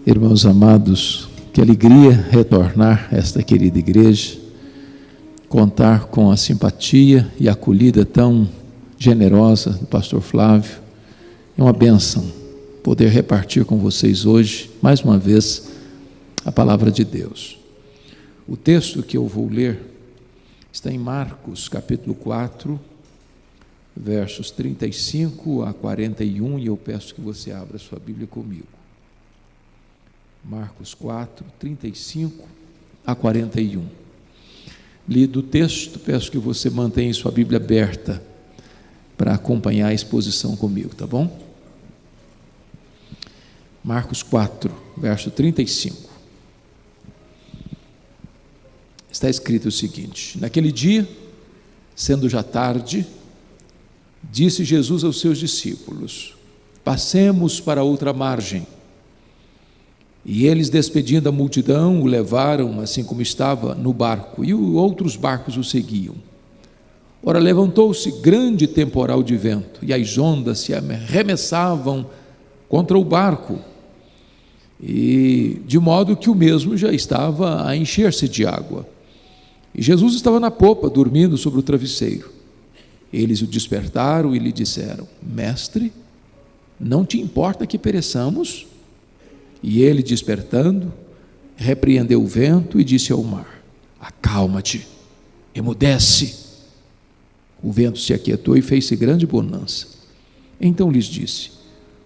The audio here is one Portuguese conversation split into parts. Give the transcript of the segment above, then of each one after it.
Irmãos amados, que alegria retornar a esta querida igreja, contar com a simpatia e a acolhida tão generosa do pastor Flávio. É uma bênção poder repartir com vocês hoje, mais uma vez, a palavra de Deus. O texto que eu vou ler está em Marcos, capítulo 4, versos 35 a 41, e eu peço que você abra sua Bíblia comigo. Marcos 4, 35 a 41. Lido o texto, peço que você mantenha sua Bíblia aberta para acompanhar a exposição comigo, tá bom? Marcos 4, verso 35. Está escrito o seguinte: naquele dia, sendo já tarde, disse Jesus aos seus discípulos: passemos para outra margem. E eles, despedindo a multidão, o levaram, assim como estava, no barco, e outros barcos o seguiam. Ora, levantou-se grande temporal de vento, e as ondas se arremessavam contra o barco, e de modo que o mesmo já estava a encher-se de água. E Jesus estava na popa, dormindo sobre o travesseiro. Eles o despertaram e lhe disseram: Mestre, não te importa que pereçamos? E ele, despertando, repreendeu o vento e disse ao mar: acalma-te, emudece. O vento se aquietou e fez-se grande bonança. Então lhes disse: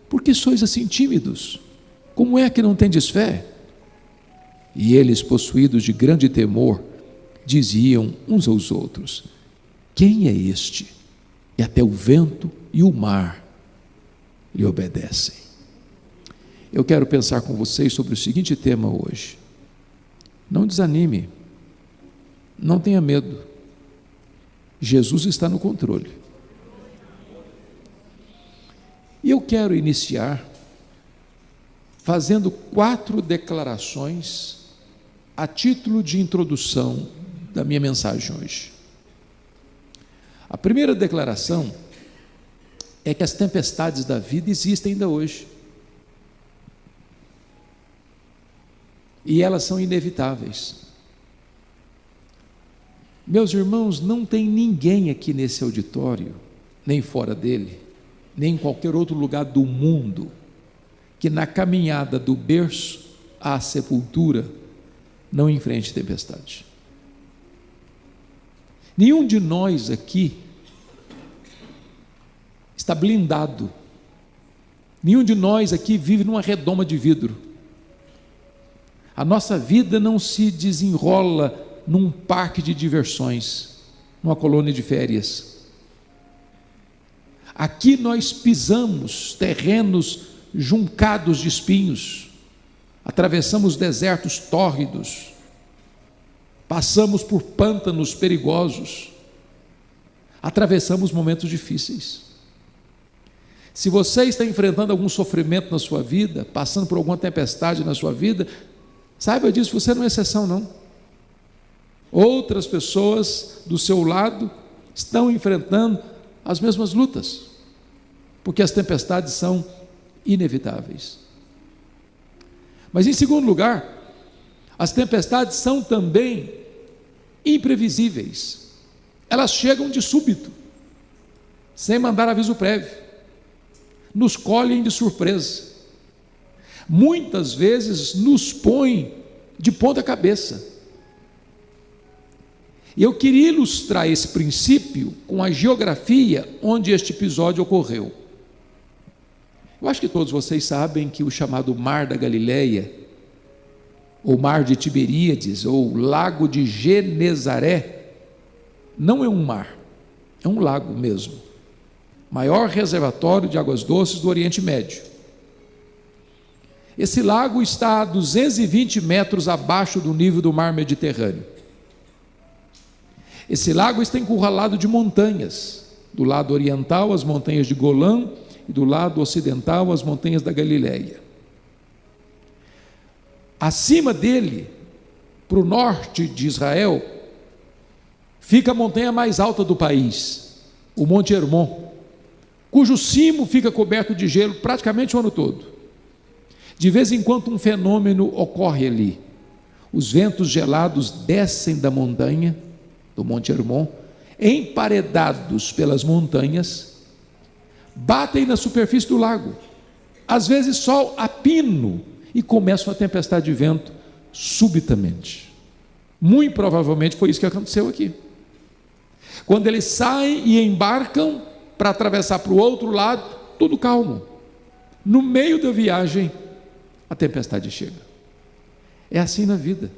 por que sois assim tímidos? Como é que não tendes fé? E eles, possuídos de grande temor, diziam uns aos outros: quem é este? E até o vento e o mar lhe obedecem. Eu quero pensar com vocês sobre o seguinte tema hoje. Não desanime, não tenha medo. Jesus está no controle. E eu quero iniciar fazendo 4 declarações a título de introdução da minha mensagem hoje. A primeira declaração é que as tempestades da vida existem ainda hoje. E elas são inevitáveis. Meus irmãos, não tem ninguém aqui nesse auditório, nem fora dele, nem em qualquer outro lugar do mundo, que na caminhada do berço à sepultura não enfrente tempestade. Nenhum de nós aqui está blindado. Nenhum de nós aqui vive numa redoma de vidro. A nossa vida não se desenrola num parque de diversões, numa colônia de férias. Aqui nós pisamos terrenos juncados de espinhos, atravessamos desertos tórridos, passamos por pântanos perigosos, atravessamos momentos difíceis. Se você está enfrentando algum sofrimento na sua vida, passando por alguma tempestade na sua vida, saiba disso, você não é exceção, não. Outras pessoas do seu lado estão enfrentando as mesmas lutas, porque as tempestades são inevitáveis. Mas, em segundo lugar, as tempestades são também imprevisíveis. Elas chegam de súbito, sem mandar aviso prévio, nos colhem de surpresa. Muitas vezes nos põe de ponta cabeça. E eu queria ilustrar esse princípio com a geografia onde este episódio ocorreu. Eu acho que todos vocês sabem que o chamado Mar da Galileia, ou Mar de Tiberíades, ou Lago de Genezaré, não é um mar, é um lago mesmo. Maior reservatório de águas doces do Oriente Médio. Esse lago está a 220 metros abaixo do nível do mar Mediterrâneo. Esse lago está encurralado de montanhas. Do lado oriental, as montanhas de Golã, e do lado ocidental, as montanhas da Galileia. Acima dele, para o norte de Israel, fica a montanha mais alta do país, o Monte Hermon, cujo cimo fica coberto de gelo praticamente o ano todo. De vez em quando um fenômeno ocorre ali. Os ventos gelados descem da montanha, do Monte Hermon, emparedados pelas montanhas, batem na superfície do lago, às vezes sol a pino, e começa uma tempestade de vento subitamente. Muito provavelmente foi isso que aconteceu aqui. Quando eles saem e embarcam para atravessar para o outro lado, tudo calmo. No meio da viagem, a tempestade chega. É assim na vida.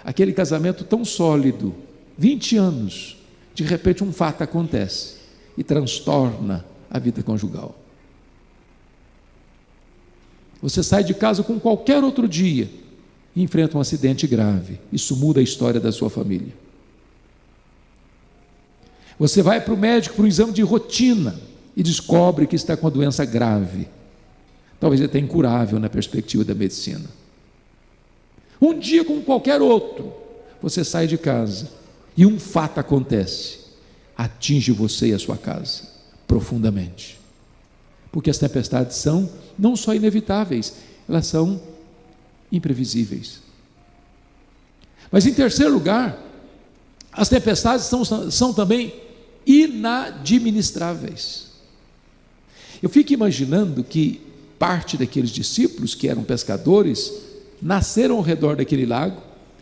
Aquele casamento tão sólido, 20 anos, de repente um fato acontece e transtorna a vida conjugal. Você sai de casa com qualquer outro dia e enfrenta um acidente grave. Isso muda a história da sua família. Você vai para o médico para um exame de rotina e descobre que está com uma doença grave. Talvez até incurável na perspectiva da medicina. Um dia, como qualquer outro, você sai de casa e um fato acontece, atinge você e a sua casa profundamente. Porque as tempestades são não só inevitáveis, elas são imprevisíveis. Mas em terceiro lugar, as tempestades são também inadministráveis. Eu fico imaginando que parte daqueles discípulos que eram pescadores nasceram ao redor daquele lago,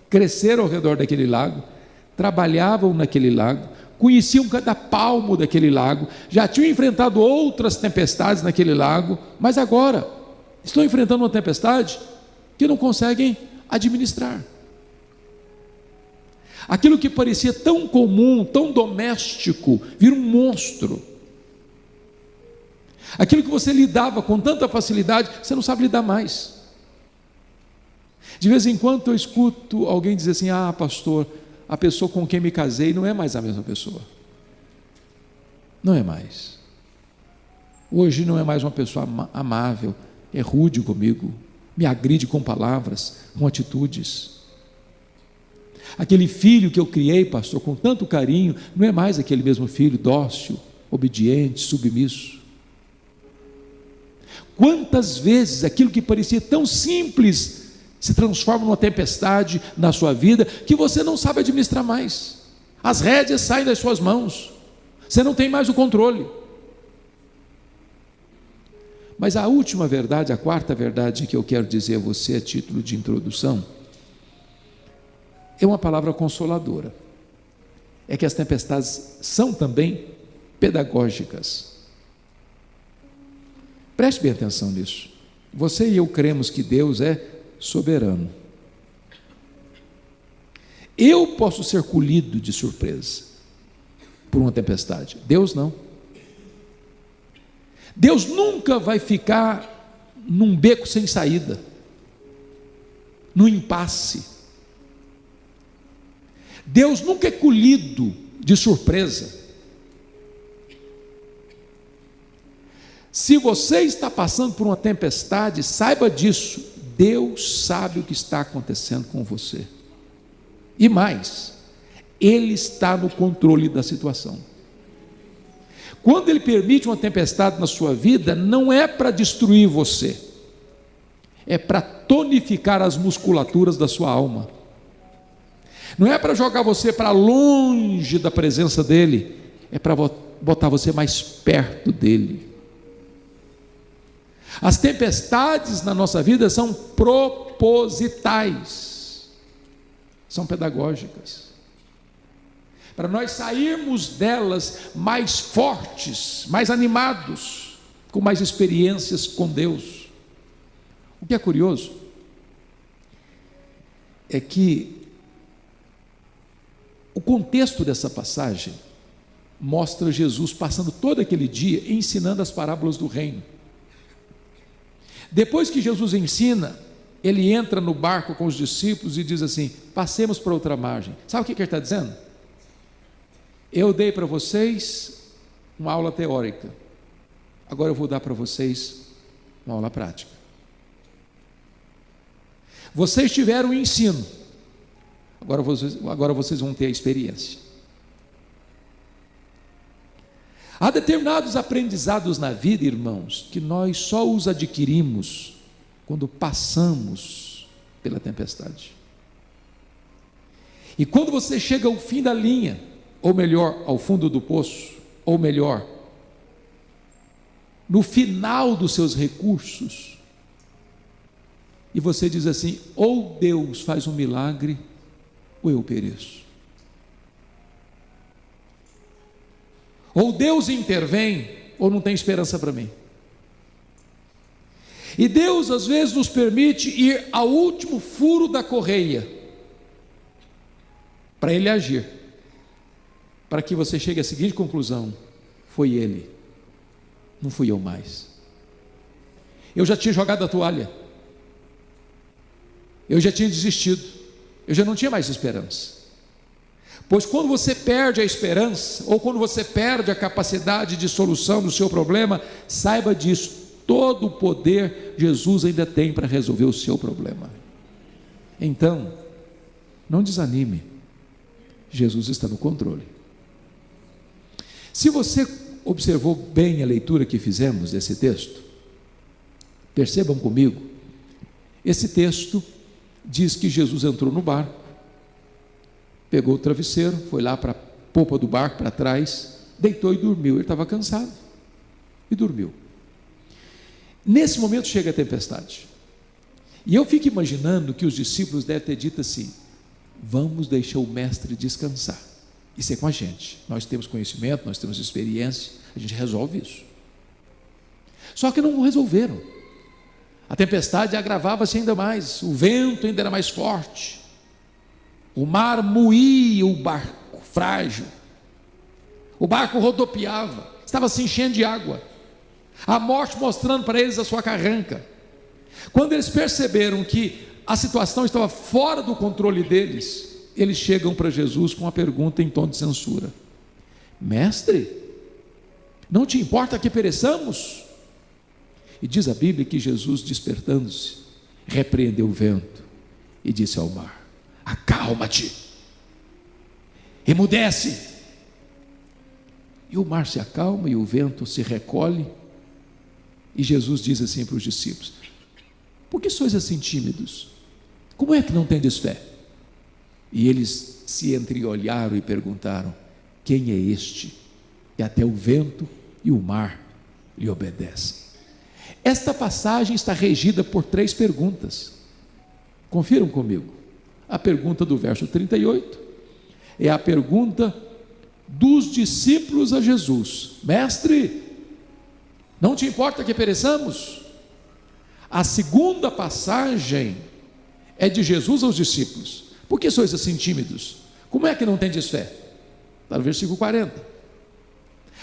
cresceram ao redor daquele lago, trabalhavam naquele lago, conheciam cada palmo daquele lago, já tinham enfrentado outras tempestades naquele lago, mas agora estão enfrentando uma tempestade que não conseguem administrar. Aquilo que parecia tão comum, tão doméstico, vira um monstro. Aquilo que você lidava com tanta facilidade, você não sabe lidar mais. De vez em quando eu escuto alguém dizer assim: ah, pastor, a pessoa com quem me casei não é mais a mesma pessoa. Não é mais. Hoje não é mais uma pessoa amável, é rude comigo, me agride com palavras, com atitudes. Aquele filho que eu criei, pastor, com tanto carinho, não é mais aquele mesmo filho dócil, obediente, submisso. Quantas vezes aquilo que parecia tão simples se transforma numa tempestade na sua vida que você não sabe administrar mais. As rédeas saem das suas mãos, você não tem mais o controle. Mas a última verdade, a quarta verdade que eu quero dizer a você a título de introdução, é uma palavra consoladora. É que as tempestades são também pedagógicas. Preste bem atenção nisso. Você e eu cremos que Deus é soberano. Eu posso ser colhido de surpresa por uma tempestade. Deus não. Deus nunca vai ficar num beco sem saída, num impasse. Deus nunca é colhido de surpresa. Se você está passando por uma tempestade, saiba disso, Deus sabe o que está acontecendo com você. E mais, Ele está no controle da situação. Quando Ele permite uma tempestade na sua vida, não é para destruir você, é para tonificar as musculaturas da sua alma. Não é para jogar você para longe da presença dEle, é para botar você mais perto dEle. As tempestades na nossa vida são propositais, são pedagógicas, para nós sairmos delas mais fortes, mais animados, com mais experiências com Deus. O que é curioso é que o contexto dessa passagem mostra Jesus passando todo aquele dia ensinando as parábolas do reino. Depois que Jesus ensina, ele entra no barco com os discípulos e diz assim: passemos para outra margem. Sabe o que ele está dizendo? Eu dei para vocês uma aula teórica, agora eu vou dar para vocês uma aula prática. Vocês tiveram o ensino, agora vocês vão ter a experiência. Há determinados aprendizados na vida, irmãos, que nós só os adquirimos quando passamos pela tempestade. E quando você chega ao fim da linha, ou melhor, ao fundo do poço, ou melhor, no final dos seus recursos, e você diz assim: ou Deus faz um milagre, ou eu pereço. Ou Deus intervém, ou não tem esperança para mim. E Deus às vezes nos permite ir ao último furo da correia, para Ele agir, para que você chegue à seguinte conclusão: foi Ele, não fui eu mais. Eu já tinha jogado a toalha, eu já tinha desistido, eu já não tinha mais esperança. Pois quando você perde a esperança, ou quando você perde a capacidade de solução do seu problema, saiba disso: todo o poder Jesus ainda tem para resolver o seu problema. Então, não desanime, Jesus está no controle. Se você observou bem a leitura que fizemos desse texto, percebam comigo, esse texto diz que Jesus entrou no barco, pegou o travesseiro, foi lá para a popa do barco, para trás, deitou e dormiu. Ele estava cansado e dormiu. Nesse momento chega a tempestade, e eu fico imaginando que os discípulos devem ter dito assim: vamos deixar o mestre descansar. Isso é com a gente, nós temos conhecimento, nós temos experiência, a gente resolve isso. Só que não resolveram. A tempestade agravava-se ainda mais, o vento ainda era mais forte, o mar moía o barco frágil, o barco rodopiava, estava se enchendo de água, a morte mostrando para eles a sua carranca. Quando eles perceberam que a situação estava fora do controle deles, eles chegam para Jesus com uma pergunta em tom de censura: mestre, não te importa que pereçamos? E diz a Bíblia que Jesus, despertando-se, repreendeu o vento e disse ao mar: acalma-te, emudece. E o mar se acalma e o vento se recolhe, e Jesus diz assim para os discípulos: por que sois assim tímidos? Como é que não tendes fé? E eles se entreolharam e perguntaram: quem é este que até o vento e o mar lhe obedecem? Esta passagem está regida por 3 perguntas. Confiram comigo. A pergunta do verso 38 é a pergunta dos discípulos a Jesus: mestre, não te importa que pereçamos? A segunda passagem é de Jesus aos discípulos: por que sois assim tímidos? Como é que não tendes fé? Está no versículo 40.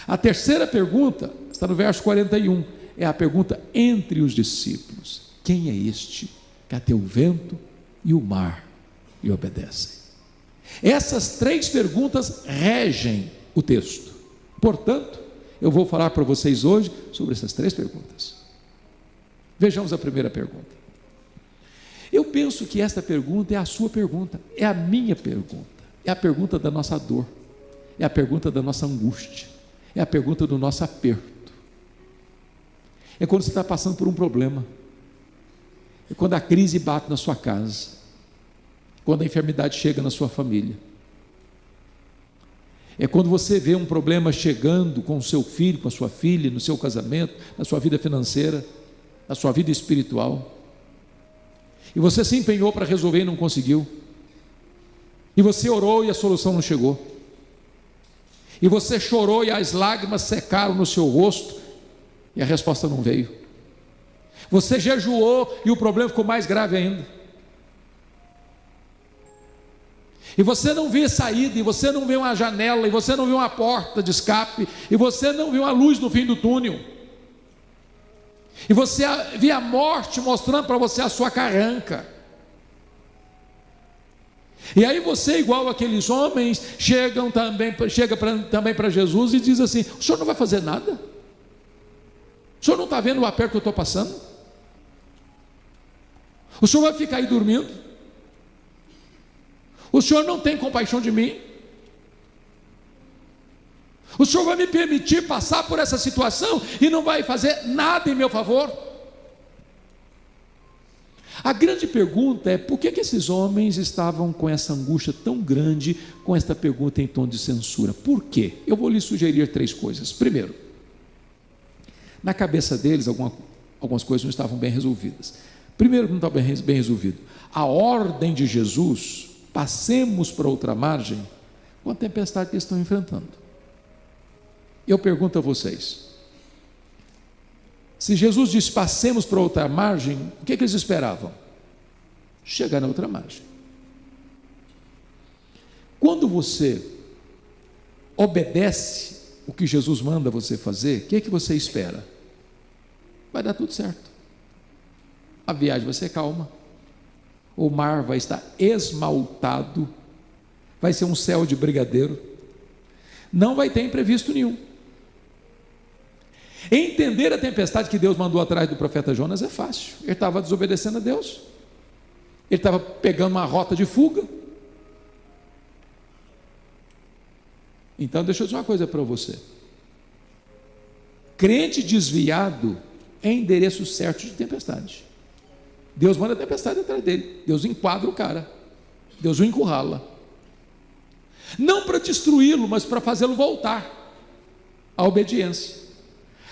A terceira pergunta está no verso 41, é a pergunta entre os discípulos: quem é este que até o vento e o mar lhe obedecem? Essas 3 perguntas regem o texto. Portanto, eu vou falar para vocês hoje sobre essas 3 perguntas. Vejamos a primeira pergunta. Eu penso que esta pergunta é a sua pergunta, é a minha pergunta, é a pergunta da nossa dor, é a pergunta da nossa angústia, é a pergunta do nosso aperto. É quando você está passando por um problema, é quando a crise bate na sua casa, quando a enfermidade chega na sua família, é quando você vê um problema chegando com o seu filho, com a sua filha, no seu casamento, na sua vida financeira, na sua vida espiritual, e você se empenhou para resolver e não conseguiu, e você orou e a solução não chegou, e você chorou e as lágrimas secaram no seu rosto e a resposta não veio. Você jejuou e o problema ficou mais grave ainda, e você não vê saída, e você não vê uma janela, e você não vê uma porta de escape, e você não vê uma luz no fim do túnel, e você vê a morte mostrando para você a sua carranca. E aí você, igual aqueles homens, chega também para Jesus e diz assim: o senhor não vai fazer nada? O senhor não está vendo o aperto que eu estou passando? O senhor vai ficar aí dormindo? O senhor não tem compaixão de mim? O Senhor vai me permitir passar por essa situação e não vai fazer nada em meu favor? A grande pergunta é: por que esses homens estavam com essa angústia tão grande, com esta pergunta em tom de censura? Por quê? Eu vou lhes sugerir 3 coisas. Primeiro, na cabeça deles algumas coisas não estavam bem resolvidas. Primeiro, não estava bem resolvido a ordem de Jesus: passemos para outra margem, com a tempestade que eles estão enfrentando. Eu pergunto a vocês, se Jesus disse passemos para outra margem, o que eles esperavam? Chegar na outra margem. Quando você obedece o que Jesus manda você fazer, o que você espera? Vai dar tudo certo, a viagem vai ser calma, o mar vai estar esmaltado, vai ser um céu de brigadeiro, não vai ter imprevisto nenhum. Entender a tempestade que Deus mandou atrás do profeta Jonas é fácil. Ele estava desobedecendo a Deus, ele estava pegando uma rota de fuga. Então deixa eu dizer uma coisa para você: crente desviado é endereço certo de tempestade. Deus manda a tempestade atrás dele, Deus enquadra o cara, Deus o encurrala, não para destruí-lo, mas para fazê-lo voltar à obediência.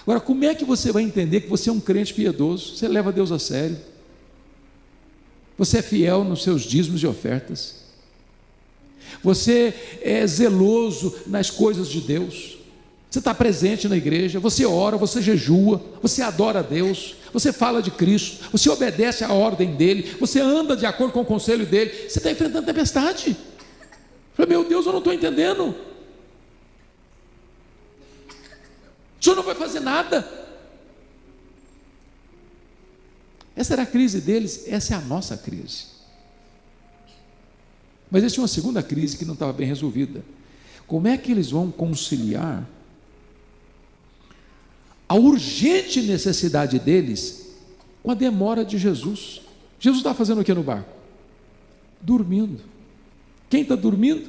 Agora, como é que você vai entender que você é um crente piedoso? Você leva Deus a sério, você é fiel nos seus dízimos e ofertas, você é zeloso nas coisas de Deus, você está presente na igreja, você ora, você jejua, você adora a Deus, você fala de Cristo, você obedece à ordem dele, você anda de acordo com o conselho dele. Você está enfrentando tempestade. Meu Deus, eu não estou entendendo. O Senhor não vai fazer nada. Essa era a crise deles, essa é a nossa crise. Mas eles tinham uma segunda crise que não estava bem resolvida. Como é que eles vão conciliar a urgente necessidade deles com a demora de Jesus? Jesus está fazendo o que no barco? Dormindo. Quem está dormindo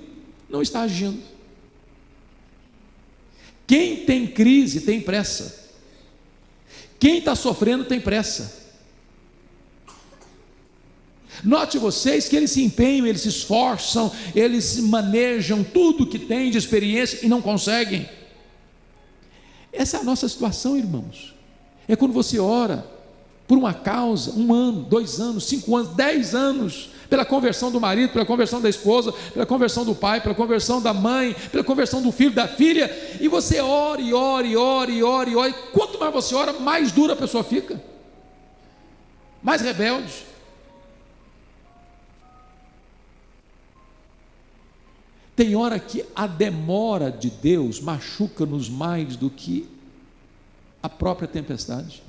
não está agindo. Quem tem crise tem pressa. Quem está sofrendo tem pressa. Note vocês que eles se empenham, eles se esforçam, eles manejam tudo que tem de experiência e não conseguem. Essa é a nossa situação, irmãos. É quando você ora por uma causa, 1 ano, 2 anos, 5 anos, 10 anos, pela conversão do marido, pela conversão da esposa, pela conversão do pai, pela conversão da mãe, pela conversão do filho, da filha, e você ora e ora e ora e ora e ora, e quanto mais você ora, mais dura a pessoa fica, mais rebelde. Tem hora que a demora de Deus machuca-nos mais do que a própria tempestade.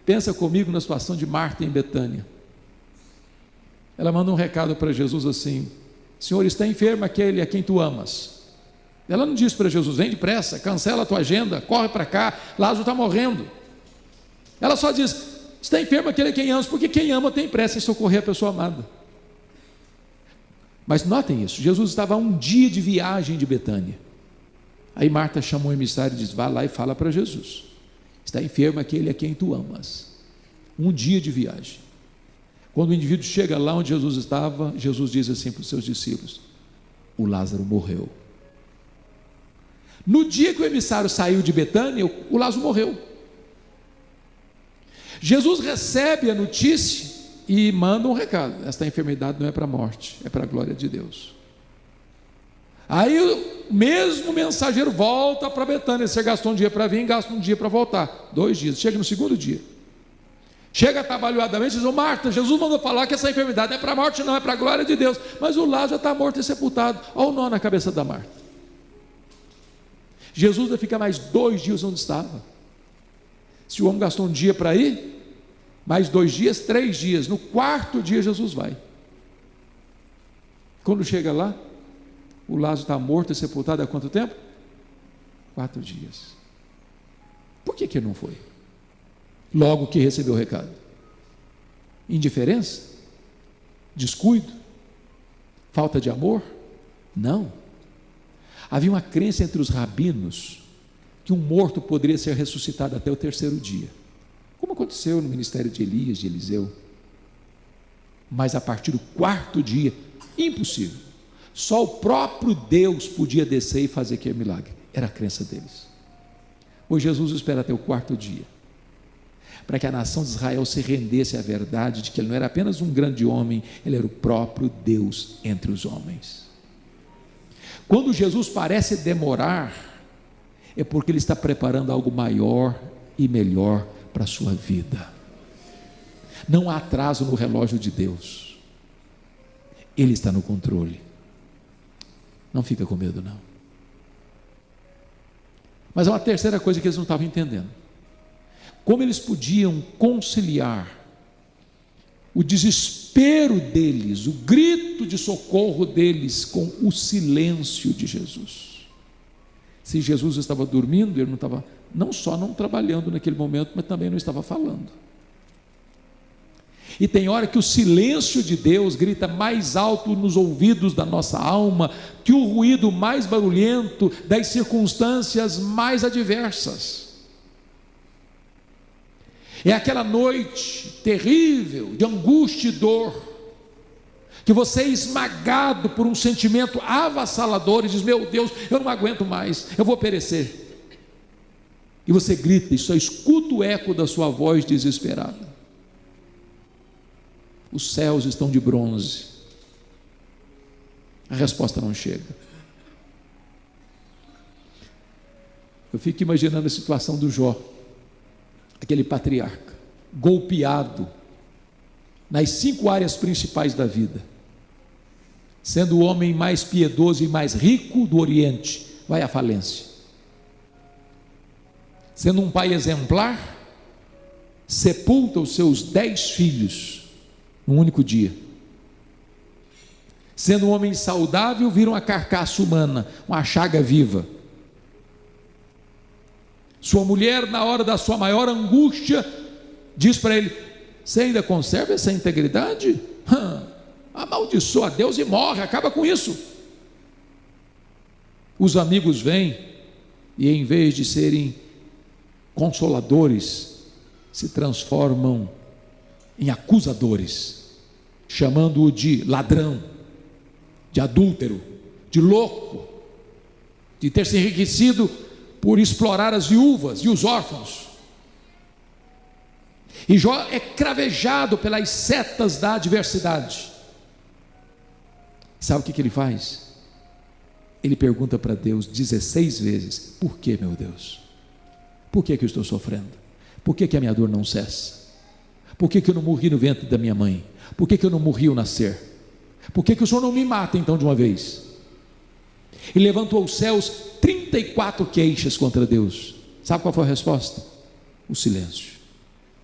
Pensa comigo na situação de Marta em Betânia. Ela manda um recado para Jesus assim: Senhor, está enfermo aquele a quem tu amas. Ela não diz para Jesus: vem depressa, cancela a tua agenda, corre para cá, Lázaro está morrendo. Ela só diz: está enfermo aquele a quem amas, porque quem ama tem pressa em socorrer a pessoa amada. Mas notem isso, Jesus estava a 1 dia de viagem de Betânia. Aí Marta chama um emissário e diz: vá lá e fala para Jesus, está enfermo aquele a quem tu amas. 1 dia de viagem. Quando o indivíduo chega lá onde Jesus estava, Jesus diz assim para os seus discípulos: o Lázaro morreu. No dia que o emissário saiu de Betânia, o Lázaro morreu. Jesus recebe a notícia e manda um recado: esta enfermidade não é para a morte, é para a glória de Deus. Aí o mesmo mensageiro volta para Betânia. Você gastou 1 dia para vir, gasta 1 dia para voltar, 2 dias, chega no 2º dia, chega atabalhoadamente e diz: Marta, Jesus mandou falar que essa enfermidade não é para a morte, não, é para a glória de Deus, mas o Lázaro está morto e sepultado. Olha o nó na cabeça da Marta. Jesus vai ficar mais 2 dias onde estava. Se o homem gastou 1 dia para ir, mais 2 dias, 3 dias. No 4º dia Jesus vai. Quando chega lá, o Lázaro está morto e sepultado há quanto tempo? 4 dias. Por que ele não foi? Logo que recebeu o recado. Indiferença? Descuido? Falta de amor? Não. Havia uma crença entre os rabinos que um morto poderia ser ressuscitado até o terceiro dia, como aconteceu no ministério de Elias, de Eliseu. Mas a partir do quarto dia, impossível. Só o próprio Deus podia descer e fazer aquele milagre. Era a crença deles. Hoje Jesus espera até o quarto dia, para que a nação de Israel se rendesse à verdade de que ele não era apenas um grande homem, ele era o próprio Deus entre os homens. Quando Jesus parece demorar, é porque ele está preparando algo maior e melhor para a sua vida. Não há atraso no relógio de Deus, ele está no controle. Não fica com medo, não. Mas há uma terceira coisa que eles não estavam entendendo: como eles podiam conciliar o desespero deles, o grito de socorro deles, com o silêncio de Jesus. Se Jesus estava dormindo, ele não estava, não só não trabalhando naquele momento, mas também não estava falando. E tem hora que o silêncio de Deus grita mais alto nos ouvidos da nossa alma que o ruído mais barulhento das circunstâncias mais adversas. É aquela noite terrível de angústia e dor, que você é esmagado por um sentimento avassalador e diz: meu Deus, eu não aguento mais, eu vou perecer. E você grita e só escuta o eco da sua voz desesperada. Os céus estão de bronze, a resposta não chega. Eu fico imaginando a situação do Jó, aquele patriarca, golpeado nas 5 áreas principais da vida, sendo o homem mais piedoso e mais rico do Oriente, vai à falência. Sendo um pai exemplar, sepulta os seus 10 filhos num único dia. Sendo um homem saudável, vira uma carcaça humana, uma chaga viva. Sua mulher, na hora da sua maior angústia, diz para ele: você ainda conserva essa integridade? Amaldiçoa a Deus e morre, acaba com isso. Os amigos vêm e, em vez de serem consoladores, se transformam em acusadores, chamando-o de ladrão, de adúltero, de louco, de ter se enriquecido por explorar as viúvas e os órfãos. E Jó é cravejado pelas setas da adversidade. Sabe o que ele faz? Ele pergunta para Deus 16 vezes: por que, meu Deus? Por que eu estou sofrendo? Por que a minha dor não cessa? Por que eu não morri no ventre da minha mãe? Por que eu não morri ao nascer? Por que o Senhor não me mata então de uma vez? E levantou aos céus 34 queixas contra Deus. Sabe qual foi a resposta? O silêncio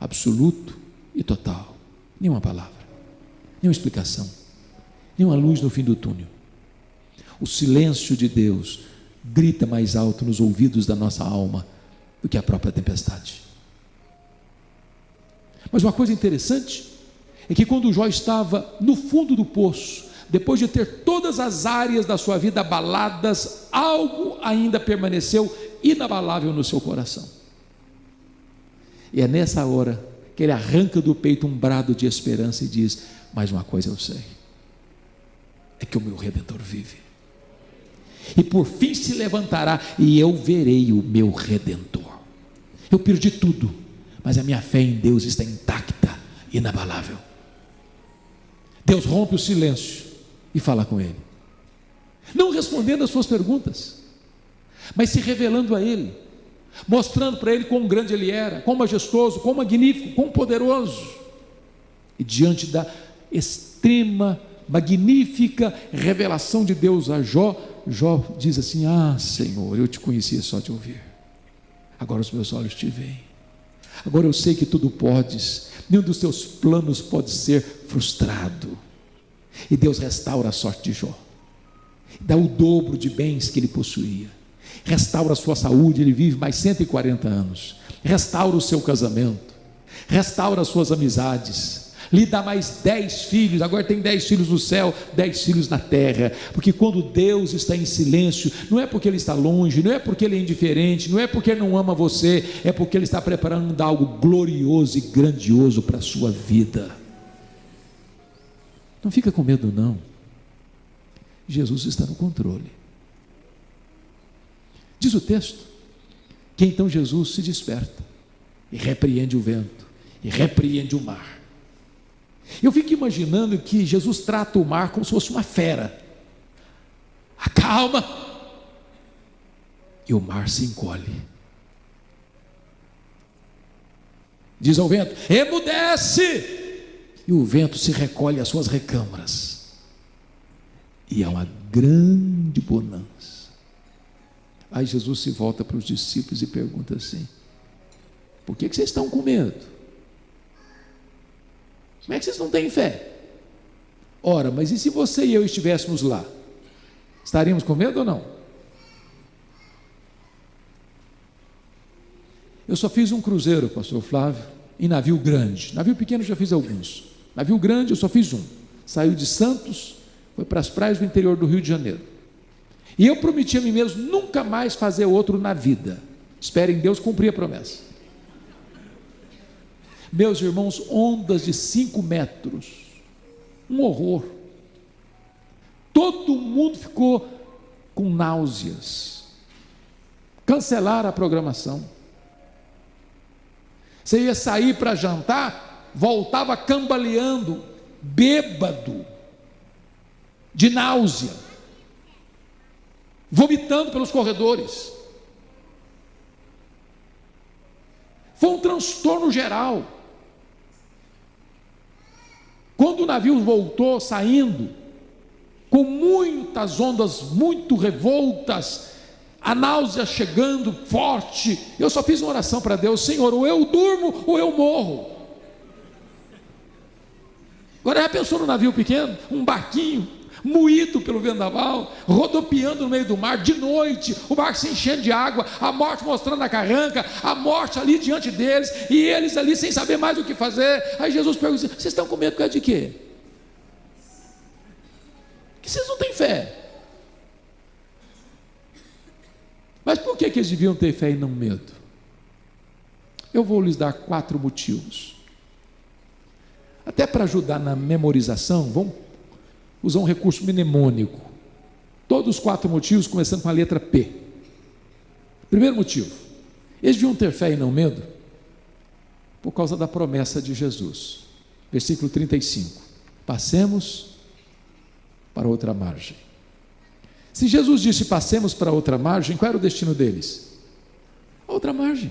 absoluto e total. Nenhuma palavra, nenhuma explicação, nenhuma luz no fim do túnel. O silêncio de Deus grita mais alto nos ouvidos da nossa alma do que a própria tempestade. Mas uma coisa interessante é que quando Jó estava no fundo do poço, depois de ter todas as áreas da sua vida abaladas, algo ainda permaneceu inabalável no seu coração. E é nessa hora que ele arranca do peito um brado de esperança e diz: mas uma coisa eu sei, é que o meu Redentor vive, e por fim se levantará, e eu verei o meu Redentor. Eu perdi tudo, mas a minha fé em Deus está intacta, inabalável. Deus rompe o silêncio e fala com ele, não respondendo às suas perguntas, mas se revelando a ele, mostrando para ele quão grande ele era, quão majestoso, quão magnífico, quão poderoso. E diante da extrema, magnífica revelação de Deus a Jó, Jó diz assim: ah, Senhor, eu te conhecia só de ouvir, agora os meus olhos te veem, agora eu sei que tudo podes, nenhum dos teus planos pode ser frustrado. E Deus restaura a sorte de Jó, dá o dobro de bens que ele possuía, restaura a sua saúde, ele vive mais 140 anos, restaura o seu casamento, restaura as suas amizades, lhe dá mais 10 filhos, agora tem 10 filhos no céu, 10 filhos na terra, porque quando Deus está em silêncio, não é porque Ele está longe, não é porque Ele é indiferente, não é porque Ele não ama você, é porque Ele está preparando algo glorioso e grandioso para a sua vida. Não fica com medo não, Jesus está no controle. Diz o texto, que então Jesus se desperta, e repreende o vento, e repreende o mar. Eu fico imaginando que Jesus trata o mar como se fosse uma fera. Acalma, e o mar se encolhe. Diz ao vento, emudece, e o vento se recolhe às suas recâmaras, e há uma grande bonança. Aí Jesus se volta para os discípulos e pergunta assim: por que vocês estão com medo? Como é que vocês não têm fé? Ora, mas e se você e eu estivéssemos lá? Estaríamos com medo ou não? Eu só fiz um cruzeiro, pastor Flávio, em navio grande. Navio pequeno eu já fiz alguns. Navio grande eu só fiz um. Saiu de Santos, foi para as praias do interior do Rio de Janeiro. E eu prometi a mim mesmo nunca mais fazer outro na vida. Espero em Deus cumprir a promessa. Meus irmãos, ondas de 5 metros, um horror. Todo mundo ficou com náuseas. Cancelaram a programação. Você ia sair para jantar, voltava cambaleando, bêbado, de náusea, vomitando pelos corredores. Foi um transtorno geral. Quando o navio voltou saindo, com muitas ondas muito revoltas, a náusea chegando forte, eu só fiz uma oração para Deus: Senhor, ou eu durmo ou eu morro. Agora já pensou no navio pequeno, um barquinho, moído pelo vendaval, rodopiando no meio do mar, de noite, o barco se enchendo de água, a morte mostrando a carranca, a morte ali diante deles, e eles ali sem saber mais o que fazer. Aí Jesus pergunta: vocês estão com medo por causa de quê? Que vocês não têm fé. Mas por que eles deviam ter fé e não medo? Eu vou lhes dar 4 motivos. Até para ajudar na memorização, vamos usar um recurso mnemônico. Todos os 4 motivos começando com a letra P. Primeiro motivo: eles deviam ter fé e não medo por causa da promessa de Jesus. Versículo 35: passemos para outra margem. Se Jesus disse passemos para outra margem, qual era o destino deles? A outra margem.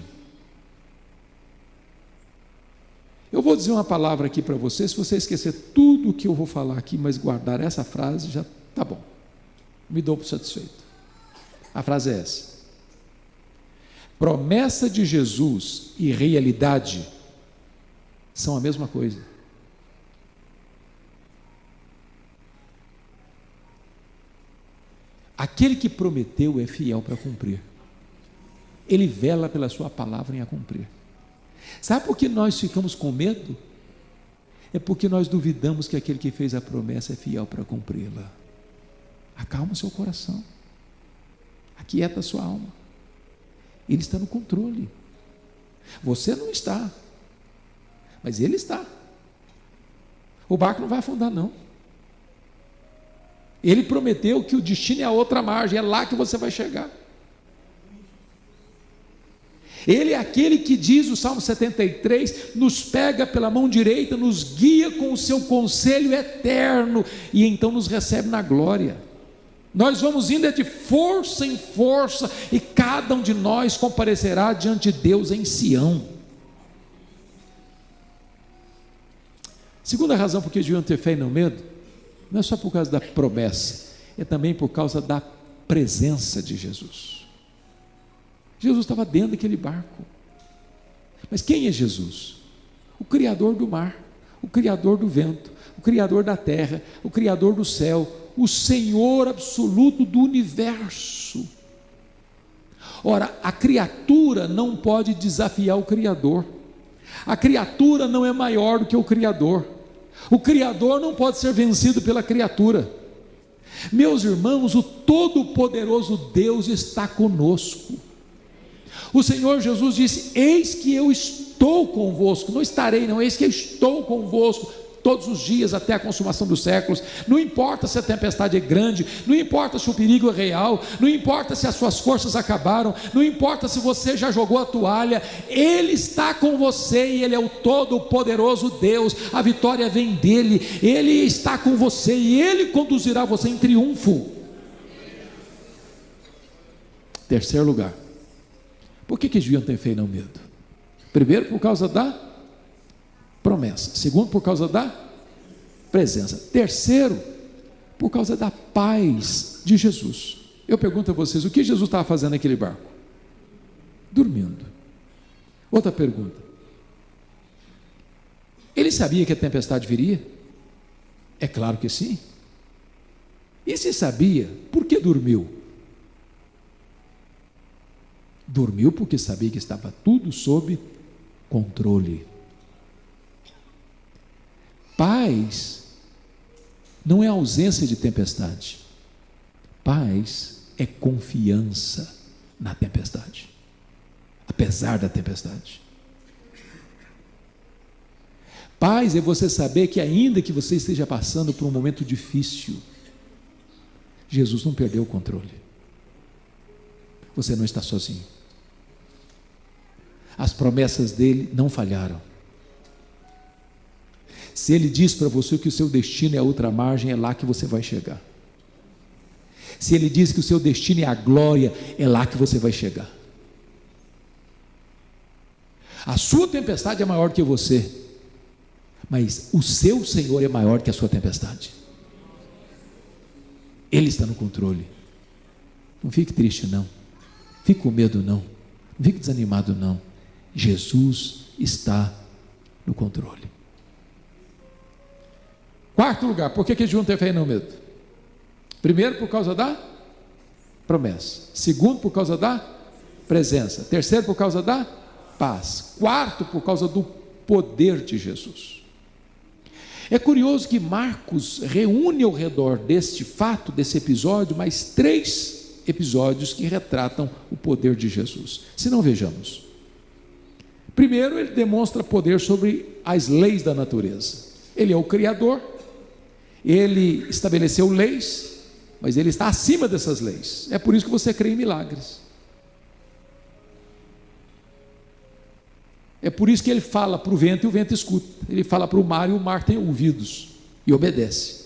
Eu vou dizer uma palavra aqui para você, se você esquecer tudo o que eu vou falar aqui, mas guardar essa frase, já está bom. Me dou por satisfeito. A frase é essa: promessa de Jesus e realidade são a mesma coisa. Aquele que prometeu é fiel para cumprir. Ele vela pela sua palavra em a cumprir. Sabe por que nós ficamos com medo? É porque nós duvidamos que aquele que fez a promessa é fiel para cumpri-la. Acalma o seu coração, aquieta a sua alma. Ele está no controle. Você não está, mas Ele está. O barco não vai afundar não. Ele prometeu que o destino é a outra margem, é lá que você vai chegar. Ele é aquele que diz, o Salmo 73, nos pega pela mão direita, nos guia com o seu conselho eterno, e então nos recebe na glória. Nós vamos indo de força em força, e cada um de nós comparecerá diante de Deus em Sião. Segunda razão porque deviam ter fé e não medo, não é só por causa da promessa, é também por causa da presença de Jesus. Jesus estava dentro daquele barco. Mas quem é Jesus? O Criador do mar, o Criador do vento, o Criador da terra, o Criador do céu, o Senhor absoluto do universo. Ora, a criatura não pode desafiar o Criador. A criatura não é maior do que o Criador. O Criador não pode ser vencido pela criatura. Meus irmãos, o Todo-Poderoso Deus está conosco. O Senhor Jesus disse: eis que eu estou convosco, não estarei não, eis que eu estou convosco todos os dias até a consumação dos séculos. Não importa se a tempestade é grande, não importa se o perigo é real, não importa se as suas forças acabaram, não importa se você já jogou a toalha, Ele está com você e Ele é o Todo-Poderoso Deus. A vitória vem dEle, Ele está com você e Ele conduzirá você em triunfo. Terceiro lugar, por que deviam ter fé e não medo? Primeiro, por causa da promessa. Segundo, por causa da presença. Terceiro, por causa da paz de Jesus. Eu pergunto a vocês, o que Jesus estava fazendo naquele barco? Dormindo. Outra pergunta, ele sabia que a tempestade viria? É claro que sim. E se sabia, por que dormiu? Dormiu porque sabia que estava tudo sob controle. Paz não é ausência de tempestade. Paz é confiança na tempestade, apesar da tempestade. Paz é você saber que ainda que você esteja passando por um momento difícil, Jesus não perdeu o controle. Você não está sozinho. As promessas dele não falharam. Se ele diz para você que o seu destino é a outra margem, é lá que você vai chegar. Se ele diz que o seu destino é a glória, é lá que você vai chegar. A sua tempestade é maior que você, mas o seu Senhor é maior que a sua tempestade. Ele está no controle. Não fique triste não, fique com medo não, não fique desanimado não. Jesus está no controle. Quarto lugar, por que eles deviam ter fé e não medo? Primeiro, por causa da promessa. Segundo, por causa da presença. Terceiro, por causa da paz. Quarto, por causa do poder de Jesus. É curioso que Marcos reúne ao redor deste fato, desse episódio, mais 3 episódios que retratam o poder de Jesus. Se não, vejamos. Primeiro, ele demonstra poder sobre as leis da natureza. Ele é o Criador, ele estabeleceu leis, mas ele está acima dessas leis. É por isso que você crê em milagres. É por isso que ele fala para o vento e o vento escuta. Ele fala para o mar e o mar tem ouvidos e obedece.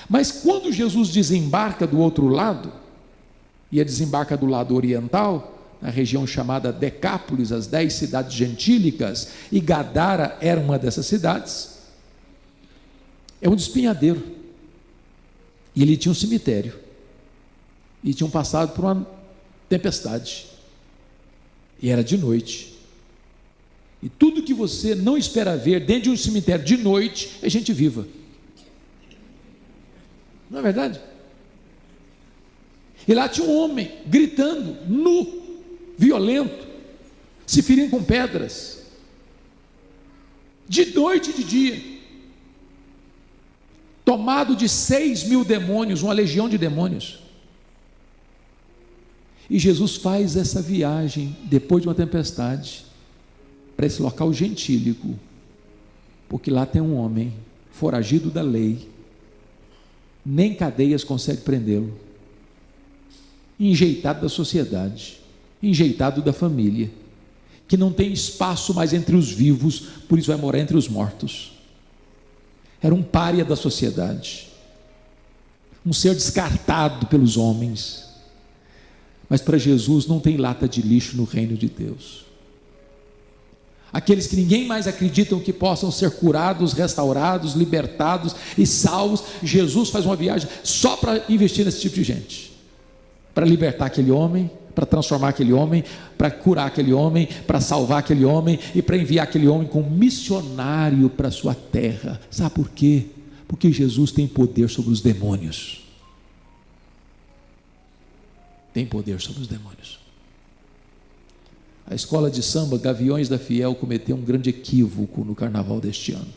Mas quando Jesus desembarca do outro lado, e ele desembarca do lado oriental, na região chamada Decápolis, as 10 cidades gentílicas, e Gadara era uma dessas cidades, é um despenhadeiro, e ele tinha um cemitério, e tinham passado por uma tempestade, e era de noite, e tudo que você não espera ver dentro de um cemitério de noite, é gente viva, não é verdade? E lá tinha um homem gritando, nu, violento, se ferindo com pedras, de noite e de dia, tomado de 6.000 demônios, uma legião de demônios. E Jesus faz essa viagem, depois de uma tempestade, para esse local gentílico, porque lá tem um homem, foragido da lei, nem cadeias consegue prendê-lo, enjeitado da sociedade, enjeitado da família, que não tem espaço mais entre os vivos, por isso vai morar entre os mortos. Era um pária da sociedade, um ser descartado pelos homens, mas para Jesus não tem lata de lixo no reino de Deus. Aqueles que ninguém mais acreditam que possam ser curados, restaurados, libertados e salvos, Jesus faz uma viagem só para investir nesse tipo de gente, para libertar aquele homem, para transformar aquele homem, para curar aquele homem, para salvar aquele homem e para enviar aquele homem como missionário para a sua terra. Sabe por quê? Porque Jesus tem poder sobre os demônios. Tem poder sobre os demônios. A escola de samba Gaviões da Fiel cometeu um grande equívoco no carnaval deste ano,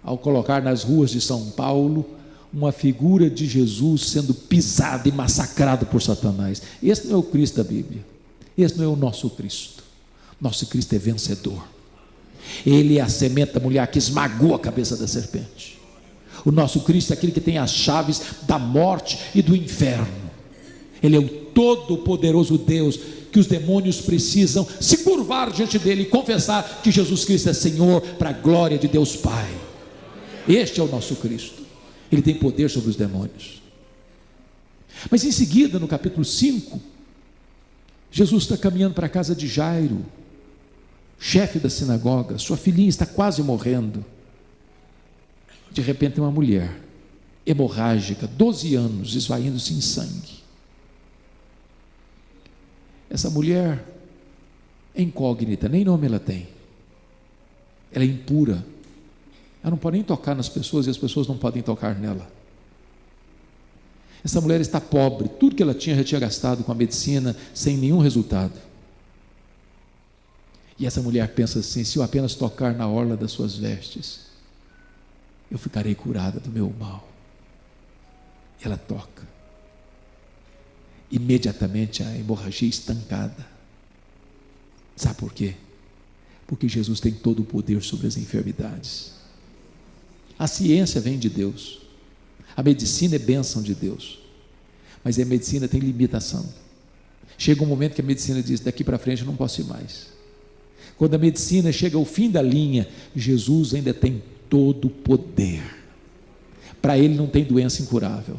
ao colocar nas ruas de São Paulo uma figura de Jesus sendo pisado e massacrado por Satanás. Esse não é o Cristo da Bíblia, esse não é o nosso Cristo. Nosso Cristo é vencedor. Ele é a semente da mulher que esmagou a cabeça da serpente. O nosso Cristo é aquele que tem as chaves da morte e do inferno. Ele é o todo-poderoso Deus, que os demônios precisam se curvar diante dele e confessar que Jesus Cristo é Senhor, para a glória de Deus Pai. Este é o nosso Cristo. Ele tem poder sobre os demônios. Mas em seguida, no capítulo 5, Jesus está caminhando para a casa de Jairo, chefe da sinagoga. Sua filhinha está quase morrendo. De repente tem uma mulher hemorrágica, 12 anos, esvaindo-se em sangue. Essa mulher é incógnita, nem nome ela tem. Ela é impura. Ela não pode nem tocar nas pessoas e as pessoas não podem tocar nela. Essa mulher está pobre, tudo que ela tinha já tinha gastado com a medicina, sem nenhum resultado. E essa mulher pensa assim: se eu apenas tocar na orla das suas vestes, eu ficarei curada do meu mal. E ela toca. Imediatamente a hemorragia estancada. Sabe por quê? Porque Jesus tem todo o poder sobre as enfermidades. A ciência vem de Deus, a medicina é bênção de Deus, mas a medicina tem limitação. Chega um momento que a medicina diz: daqui para frente eu não posso ir mais. Quando a medicina chega ao fim da linha, Jesus ainda tem todo o poder. Para ele não tem doença incurável,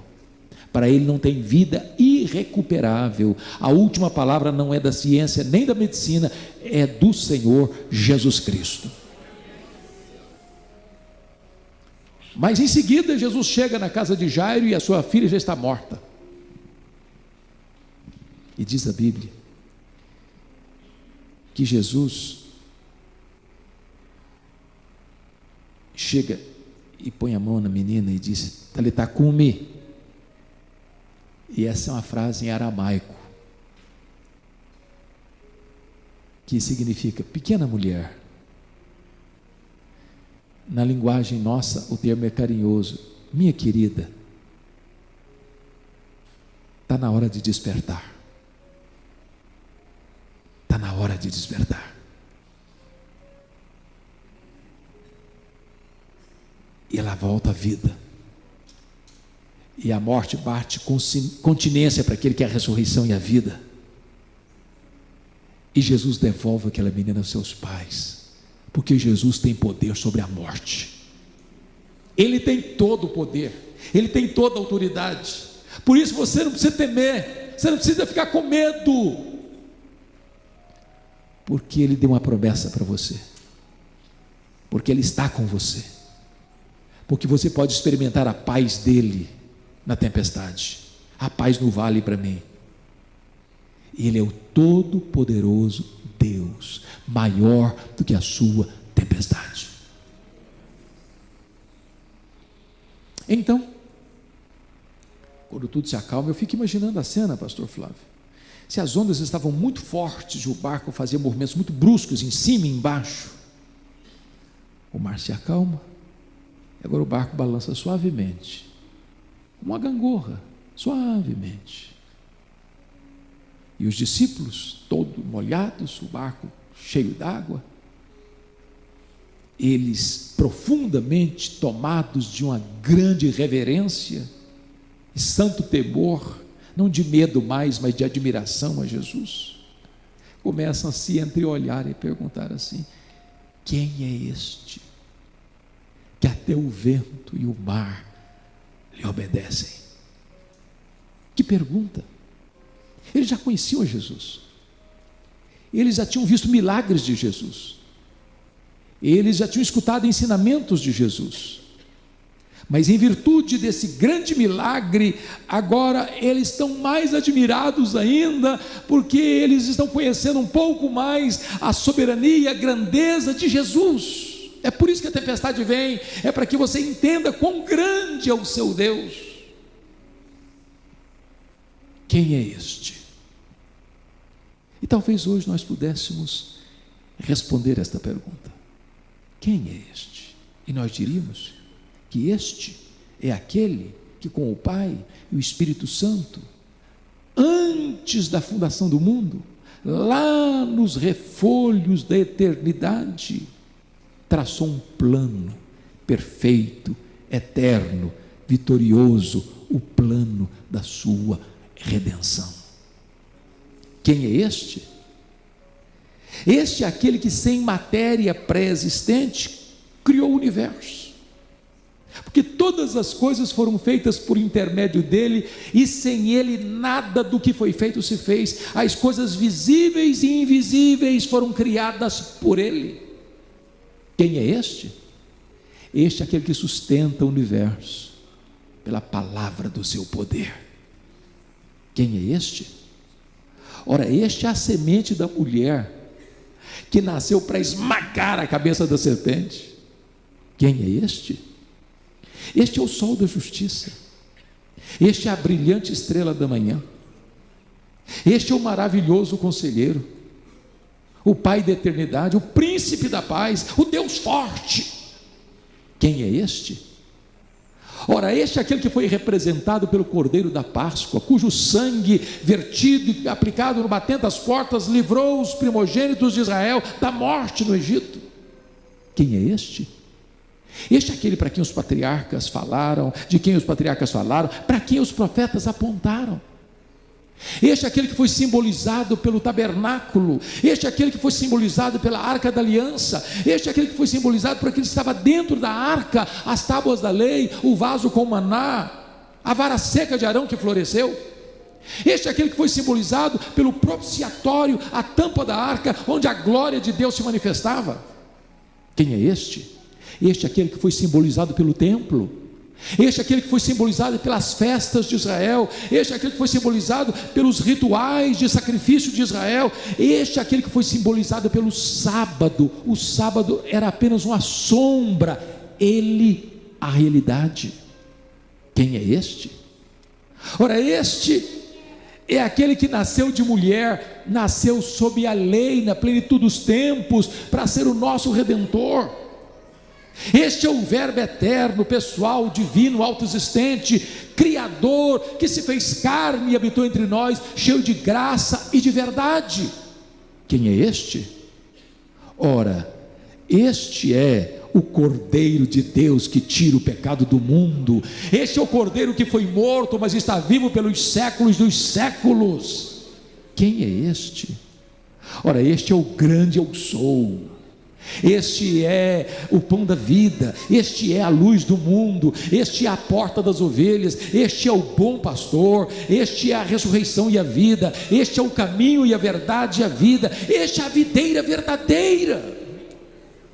para ele não tem vida irrecuperável. A última palavra não é da ciência nem da medicina, é do Senhor Jesus Cristo. Mas em seguida Jesus chega na casa de Jairo e a sua filha já está morta. E diz a Bíblia que Jesus chega e põe a mão na menina e diz: Talitá cumi. E essa é uma frase em aramaico, que significa pequena mulher. Na linguagem nossa, o termo é carinhoso: minha querida, está na hora de despertar. Está na hora de despertar. E ela volta à vida. E a morte bate com continência para aquele que é a ressurreição e a vida. E Jesus devolve aquela menina aos seus pais, porque Jesus tem poder sobre a morte. Ele tem todo o poder, Ele tem toda a autoridade. Por isso você não precisa temer, você não precisa ficar com medo, porque Ele deu uma promessa para você, porque Ele está com você, porque você pode experimentar a paz dEle na tempestade, a paz no vale para mim. Ele é o todo-poderoso Deus, maior do que a sua tempestade. Então, quando tudo se acalma, eu fico imaginando a cena, pastor Flávio. Se as ondas estavam muito fortes e o barco fazia movimentos muito bruscos em cima e embaixo, o mar se acalma, e agora o barco balança suavemente, como uma gangorra, suavemente. E os discípulos, todos molhados, o barco cheio d'água, eles profundamente tomados de uma grande reverência e santo temor, não de medo mais, mas de admiração a Jesus, começam a se entreolhar e perguntar assim: quem é este que até o vento e o mar lhe obedecem? Que pergunta! Eles já conheciam a Jesus, eles já tinham visto milagres de Jesus, eles já tinham escutado ensinamentos de Jesus, mas em virtude desse grande milagre, agora eles estão mais admirados ainda, porque eles estão conhecendo um pouco mais a soberania e a grandeza de Jesus. É por isso que a tempestade vem, é para que você entenda quão grande é o seu Deus. Quem é este? E E talvez hoje nós pudéssemos responder esta pergunta: quem é este? E nós diríamos que este é aquele que com o Pai e o Espírito Santo, antes da fundação do mundo, lá nos refolhos da eternidade, traçou um plano perfeito, eterno, vitorioso, o plano da sua redenção. Quem é este? Este é aquele que, sem matéria pré-existente, criou o universo. Porque todas as coisas foram feitas por intermédio dele, e sem ele nada do que foi feito se fez. As coisas visíveis e invisíveis foram criadas por ele. Quem é este? Este é aquele que sustenta o universo pela palavra do seu poder. Quem é este? Ora, este é a semente da mulher que nasceu para esmagar a cabeça da serpente. Quem é este? Este é o sol da justiça, este é a brilhante estrela da manhã, este é o maravilhoso conselheiro, o Pai da eternidade, o príncipe da paz, o Deus forte. Quem é este? Ora, este é aquele que foi representado pelo Cordeiro da Páscoa, cujo sangue vertido e aplicado no batente das portas livrou os primogênitos de Israel da morte no Egito. Quem é este? Este é aquele para quem os patriarcas falaram, de quem os patriarcas falaram, para quem os profetas apontaram. Este é aquele que foi simbolizado pelo tabernáculo, este é aquele que foi simbolizado pela arca da aliança, este é aquele que foi simbolizado por aquele que estava dentro da arca, as tábuas da lei, o vaso com maná, a vara seca de Arão que floresceu. Este é aquele que foi simbolizado pelo propiciatório, a tampa da arca, onde a glória de Deus se manifestava. Quem é este? Este é aquele que foi simbolizado pelo templo, este é aquele que foi simbolizado pelas festas de Israel, este é aquele que foi simbolizado pelos rituais de sacrifício de Israel, este é aquele que foi simbolizado pelo sábado. O sábado era apenas uma sombra, ele a realidade. Quem é este? Ora, este é aquele que nasceu de mulher, nasceu sob a lei, na plenitude dos tempos, para ser o nosso Redentor. Este é o Verbo eterno, pessoal, divino, autoexistente, Criador, que se fez carne e habitou entre nós, cheio de graça e de verdade. Quem é este? Ora, este é o Cordeiro de Deus que tira o pecado do mundo. Este é o Cordeiro que foi morto, mas está vivo pelos séculos dos séculos. Quem é este? Ora, este é o grande eu sou. Este é o pão da vida, este é a luz do mundo, este é a porta das ovelhas, este é o bom pastor, este é a ressurreição e a vida, este é o caminho e a verdade e a vida, este é a videira verdadeira.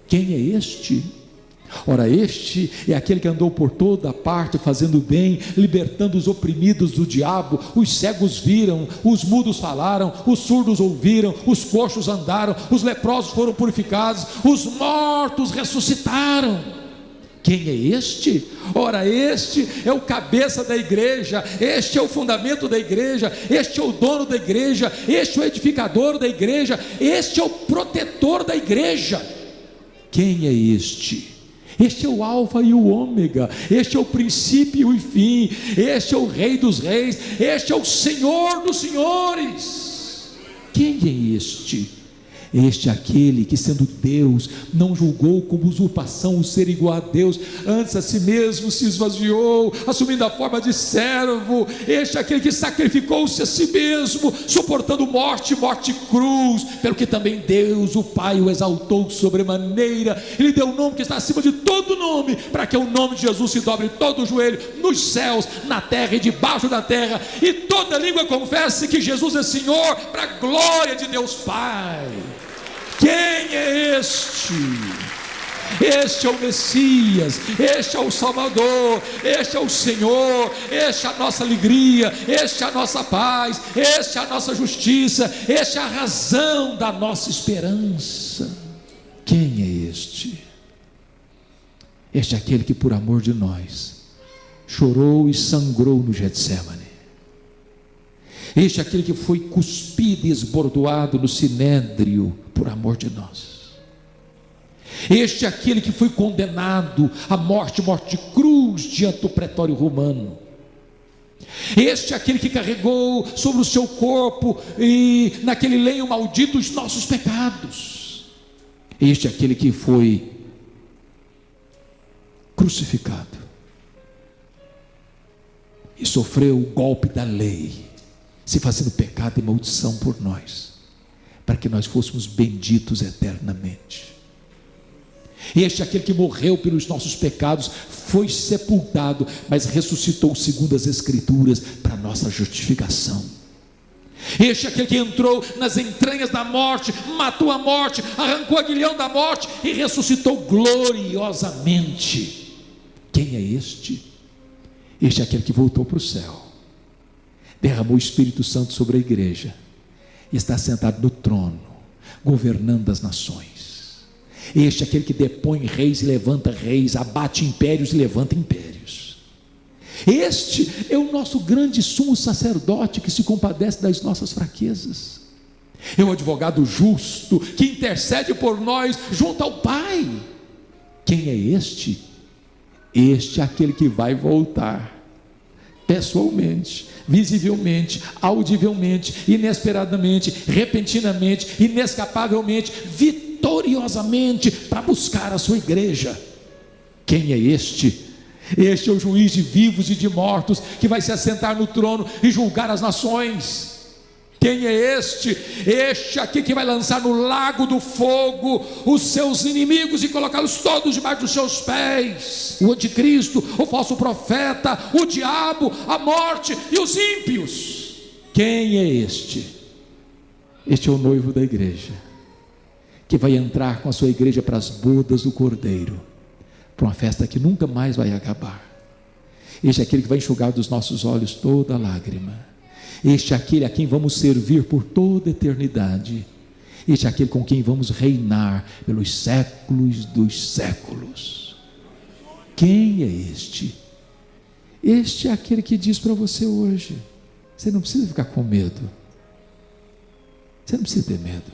Quem é este? Ora, este é aquele que andou por toda parte fazendo bem, libertando os oprimidos do diabo. Os cegos viram, os mudos falaram, os surdos ouviram, os coxos andaram, os leprosos foram purificados, os mortos ressuscitaram. Quem é este? Ora, este é o cabeça da igreja, este é o fundamento da igreja, este é o dono da igreja, este é o edificador da igreja, este é o protetor da igreja. Quem é este? Este é o alfa e o ômega, este é o princípio e o fim, este é o rei dos reis, este é o senhor dos senhores. Quem é este? Este é aquele que, sendo Deus, não julgou como usurpação o ser igual a Deus, antes a si mesmo se esvaziou, assumindo a forma de servo. Este é aquele que sacrificou-se a si mesmo, suportando morte e cruz, pelo que também Deus, o Pai, o exaltou sobremaneira. Ele deu um nome que está acima de todo nome, para que o nome de Jesus se dobre todo o joelho, nos céus, na terra e debaixo da terra, e toda língua confesse que Jesus é Senhor, para a glória de Deus Pai. Quem é este? Este é o Messias, este é o Salvador, este é o Senhor, este é a nossa alegria, este é a nossa paz, este é a nossa justiça, este é a razão da nossa esperança. Quem é este? Este é aquele que, por amor de nós, chorou e sangrou no Getsêmani. Este é aquele que foi cuspido e esbordoado no sinédrio por amor de nós. Este é aquele que foi condenado à morte de cruz diante do pretório romano. Este é aquele que carregou sobre o seu corpo e naquele lenho maldito os nossos pecados. Este é aquele que foi crucificado e sofreu o golpe da lei, se fazendo pecado e maldição por nós, para que nós fôssemos benditos eternamente. Este é aquele que morreu pelos nossos pecados, foi sepultado, mas ressuscitou segundo as Escrituras para nossa justificação. Este é aquele que entrou nas entranhas da morte, matou a morte, arrancou o aguilhão da morte e ressuscitou gloriosamente. Quem é este? Este é aquele que voltou para o céu, derramou o Espírito Santo sobre a igreja e está sentado no trono, governando as nações. Este é aquele que depõe reis e levanta reis, abate impérios e levanta impérios. Este é o nosso grande sumo sacerdote que se compadece das nossas fraquezas. É o advogado justo que intercede por nós junto ao Pai. Quem é este? Este é aquele que vai voltar pessoalmente, visivelmente, audivelmente, inesperadamente, repentinamente, inescapavelmente, vitoriosamente para buscar a sua igreja. Quem é este? Este é o juiz de vivos e de mortos, que vai se assentar no trono e julgar as nações. Quem é este? Este aqui que vai lançar no lago do fogo os seus inimigos e colocá-los todos debaixo dos seus pés. O anticristo, o falso profeta, o diabo, a morte e os ímpios. Quem é este? Este é o noivo da igreja, que vai entrar com a sua igreja para as bodas do Cordeiro, para uma festa que nunca mais vai acabar. Este é aquele que vai enxugar dos nossos olhos toda lágrima. Este é aquele a quem vamos servir por toda a eternidade. Este é aquele com quem vamos reinar pelos séculos dos séculos. Quem é este? Este é aquele que diz para você hoje: você não precisa ficar com medo, você não precisa ter medo,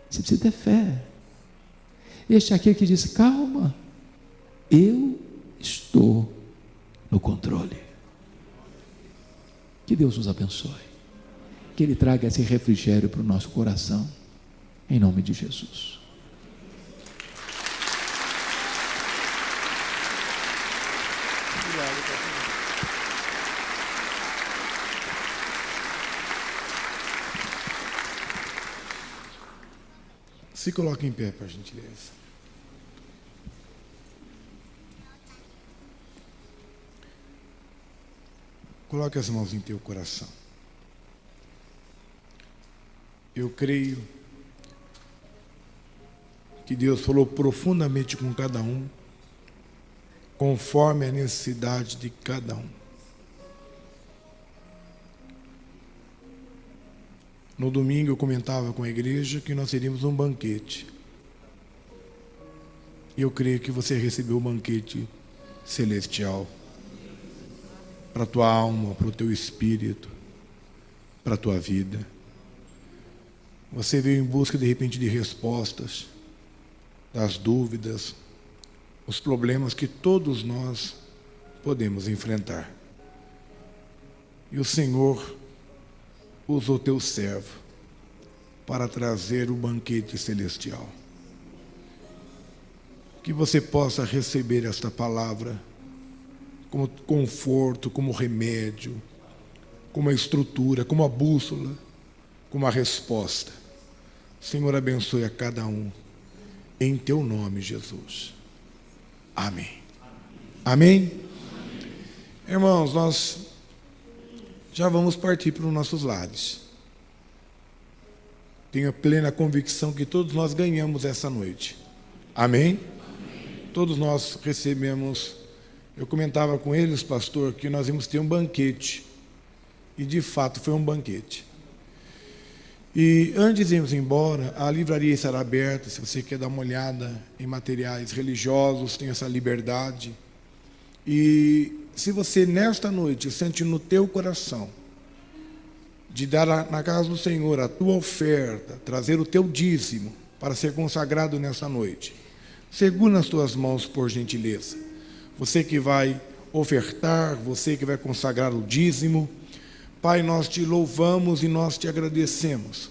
você precisa ter fé. Este é aquele que diz: calma, eu estou no controle. Que Deus nos abençoe, que Ele traga esse refrigério para o nosso coração, em nome de Jesus. Se coloque em pé, por gentileza. Coloque as mãos em teu coração. Eu creio que Deus falou profundamente com cada um, conforme a necessidade de cada um. No domingo eu comentava com a igreja que nós teríamos um banquete. Eu creio que você recebeu o banquete celestial para a tua alma, para o teu espírito, para a tua vida. Você veio em busca de repente de respostas, das dúvidas, os problemas que todos nós podemos enfrentar. E o Senhor usou teu servo para trazer o banquete celestial. Que você possa receber esta palavra como conforto, como remédio, como a estrutura, como a bússola, como a resposta. Senhor, abençoe a cada um, em teu nome, Jesus. Amém. Amém? Irmãos, nós já vamos partir para os nossos lares. Tenho a plena convicção que todos nós ganhamos essa noite. Amém? Todos nós recebemos. Eu comentava com eles, pastor, que nós íamos ter um banquete. E de fato foi um banquete. E antes de irmos embora, a livraria estará aberta. Se você quer dar uma olhada em materiais religiosos, tem essa liberdade. E se você nesta noite sente no teu coração de dar na casa do Senhor a tua oferta, trazer o teu dízimo para ser consagrado nessa noite, segura nas tuas mãos, por gentileza. Você que vai ofertar, você que vai consagrar o dízimo, Pai, nós te louvamos e nós te agradecemos.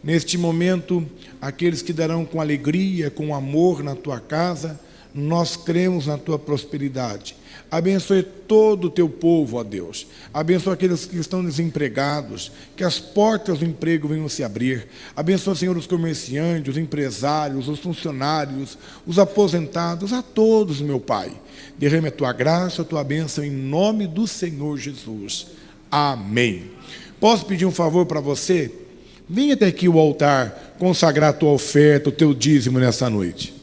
Neste momento, aqueles que darão com alegria, com amor na tua casa, nós cremos na tua prosperidade. Abençoe todo o teu povo, ó Deus. Abençoe aqueles que estão desempregados, que as portas do emprego venham se abrir. Abençoe, Senhor, os comerciantes, os empresários, os funcionários, os aposentados, a todos, meu Pai. Derrame a tua graça, a tua bênção, em nome do Senhor Jesus. Amém. Posso pedir um favor para você? Venha até aqui o altar consagrar a tua oferta, o teu dízimo nessa noite.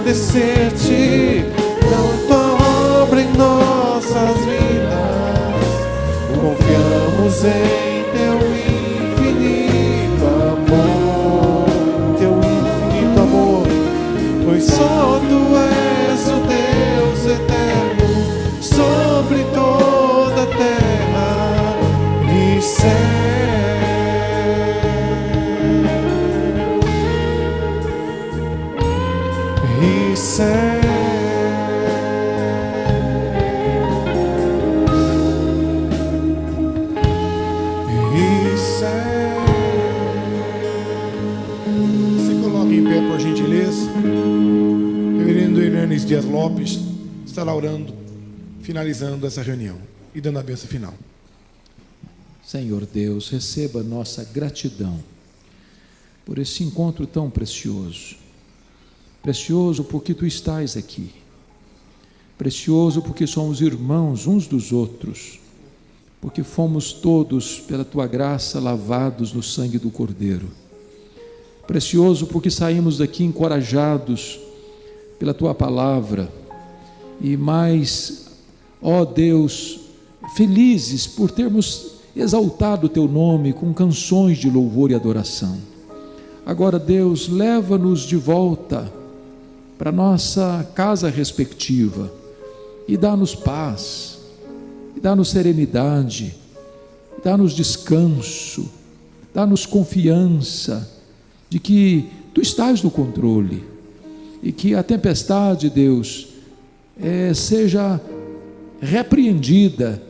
Agradecer-te pela tua obra em nossas vidas. Confiamos em teu infinito amor, pois só tu és o Deus eterno sobre toda a terra e céu. Se coloque em pé, por gentileza. Reverendo Hernanes Dias Lopes estará orando, finalizando essa reunião e dando a bênção final. Senhor Deus, receba nossa gratidão por esse encontro tão precioso. Precioso porque tu estás aqui. Precioso porque somos irmãos uns dos outros. Porque fomos todos, pela tua graça, lavados no sangue do Cordeiro. Precioso porque saímos daqui encorajados pela tua palavra. E mais, ó Deus, felizes por termos exaltado o teu nome com canções de louvor e adoração. Agora, Deus, leva-nos de volta para nossa casa respectiva e dá-nos paz, e dá-nos serenidade, e dá-nos descanso, dá-nos confiança de que tu estás no controle e que a tempestade, Deus, seja repreendida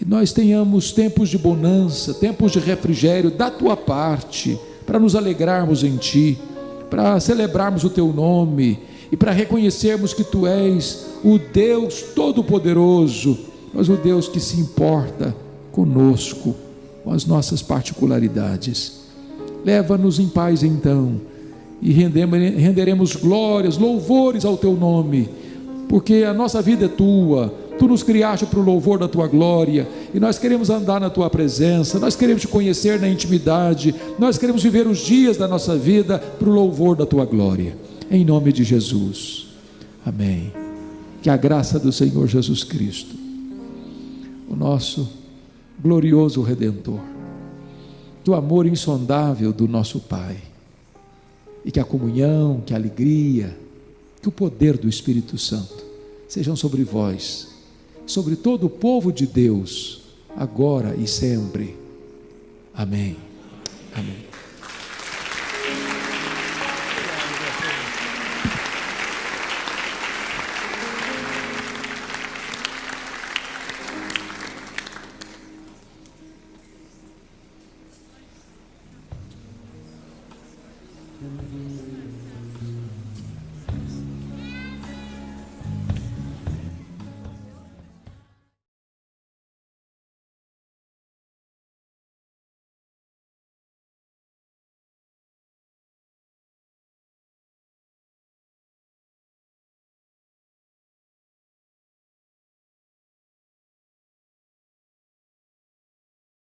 e nós tenhamos tempos de bonança, tempos de refrigério da tua parte, para nos alegrarmos em ti, para celebrarmos o teu nome e para reconhecermos que tu és o Deus Todo-Poderoso, mas o Deus que se importa conosco, com as nossas particularidades. Leva-nos em paz então, e renderemos glórias, louvores ao teu nome, porque a nossa vida é tua, tu nos criaste para o louvor da tua glória, e nós queremos andar na tua presença, nós queremos te conhecer na intimidade, nós queremos viver os dias da nossa vida para o louvor da tua glória, em nome de Jesus, amém. Que a graça do Senhor Jesus Cristo, o nosso glorioso Redentor, que o amor insondável do nosso Pai, e que a comunhão, que a alegria, que o poder do Espírito Santo sejam sobre vós, sobre todo o povo de Deus, agora e sempre. Amém. Amém.